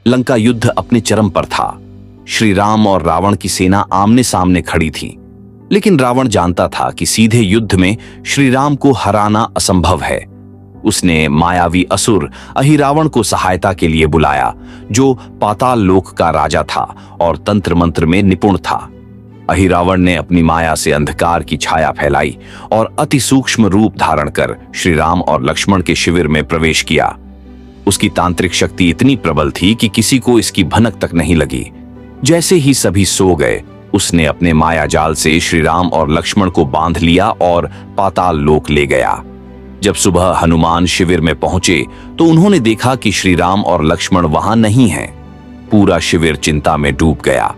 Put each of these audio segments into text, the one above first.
लंका युद्ध अपने चरम पर था। श्री राम और रावण की सेना आमने सामने खड़ी थी, लेकिन रावण जानता था कि सीधे युद्ध में श्री राम को हराना असंभव है। उसने मायावी असुर अहिरावण को सहायता के लिए बुलाया, जो पाताल लोक का राजा था और तंत्र मंत्र में निपुण था। अहिरावण ने अपनी माया से अंधकार की छाया फैलाई और अति सूक्ष्म रूप धारण कर श्री राम और लक्ष्मण के शिविर में प्रवेश किया। उसकी तांत्रिक शक्ति इतनी प्रबल थी कि किसी को इसकी भनक तक नहीं लगी। जैसे ही सभी सो गए, उसने अपने माया जाल से श्री राम और लक्ष्मण को बांध लिया और पाताल लोक ले गया। जब सुबह हनुमान शिविर में पहुंचे तो उन्होंने देखा कि श्री राम और लक्ष्मण वहां नहीं हैं। पूरा शिविर चिंता में डूब गया।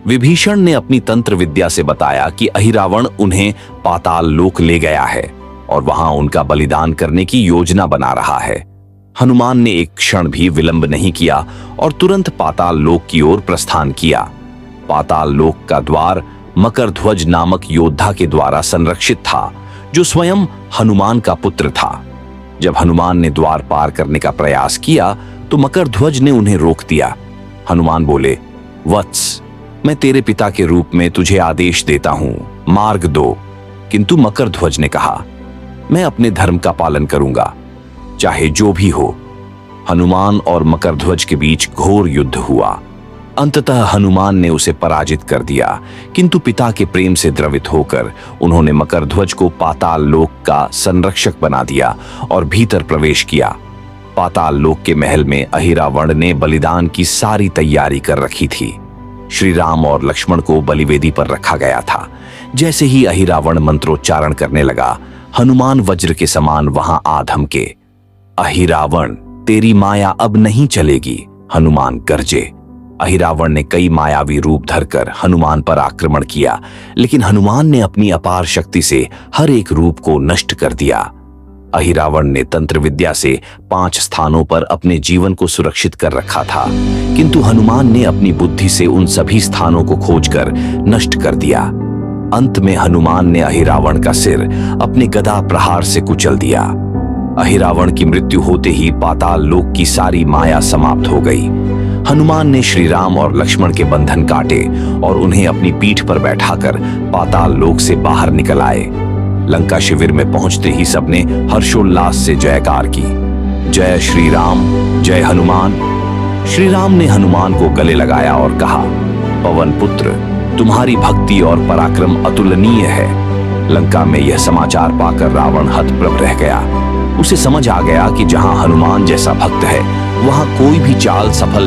विभीषण ने अपनी तंत्र विद्या से बताया कि अहिरावण उन्हें पाताल लोक ले गया है और वहां उनका बलिदान करने की योजना बना रहा है। हनुमान ने एक क्षण भी विलंब नहीं किया और तुरंत पाताल लोक की ओर प्रस्थान किया। पाताल लोक का द्वार मकरध्वज नामक योद्धा के द्वारा संरक्षित था, जो स्वयं हनुमान का पुत्र था। जब हनुमान ने द्वार पार करने का प्रयास किया तो मकरध्वज ने उन्हें रोक दिया। हनुमान बोले, वत्स, मैं तेरे पिता के रूप में तुझे आदेश देता हूं, मार्ग दो। किंतु मकरध्वज ने कहा, मैं अपने धर्म का पालन करूंगा, चाहे जो भी हो। हनुमान और मकरध्वज के बीच घोर युद्ध हुआ। अंततः हनुमान ने उसे पराजित कर दिया, किंतु पिता के प्रेम से द्रवित होकर उन्होंने मकरध्वज को पाताल लोक का संरक्षक बना दिया और भीतर प्रवेश किया। पाताल लोक के महल में अहिरावण ने बलिदान की सारी तैयारी कर रखी थी। श्री राम और लक्ष्मण को बलिवेदी पर रखा गया था। जैसे ही अहिरावण मंत्रोच्चारण करने लगा, हनुमान वज्र के समान वहां आ धमके। अहिरावण, तेरी माया अब नहीं चलेगी, हनुमान गरजे। अहिरावण ने कई मायावी रूप धरकर हनुमान पर आक्रमण किया, लेकिन हनुमान ने अपनी अपार शक्ति से हर एक रूप को नष्ट कर दिया। अहिरावण ने तंत्र विद्या से 5 स्थानों पर अपने जीवन को सुरक्षित कर रखा था, किंतु हनुमान ने अपनी बुद्धि से उन सभी स्थानों को खोजकर नष्ट कर दिया। अंत में हनुमान ने अहिरावण का सिर अपने गदा प्रहार से कुचल दिया। अहिरावण की मृत्यु होते ही पाताल लोक की सारी माया समाप्त हो गई। हनुमान ने श्री राम और लक्ष्मण के बंधन काटे और उन्हें अपनी पीठ पर बैठाकर पाताल लोक से बाहर निकल आए। लंका शिविर में पहुंचते ही सबने हर्षोल्लास से जयकार की। जय श्री राम, जय हनुमान। श्री राम ने हनुमान को गले लगाया और कहा, पवन पुत्र, तुम्हारी भक्ति और पराक्रम अतुलनीय है। लंका में यह समाचार पाकर रावण हतप्रभ रह गया। उसे समझ आ गया कि जहां हनुमान जैसा भक्त है, वहां कोई भी चाल सफल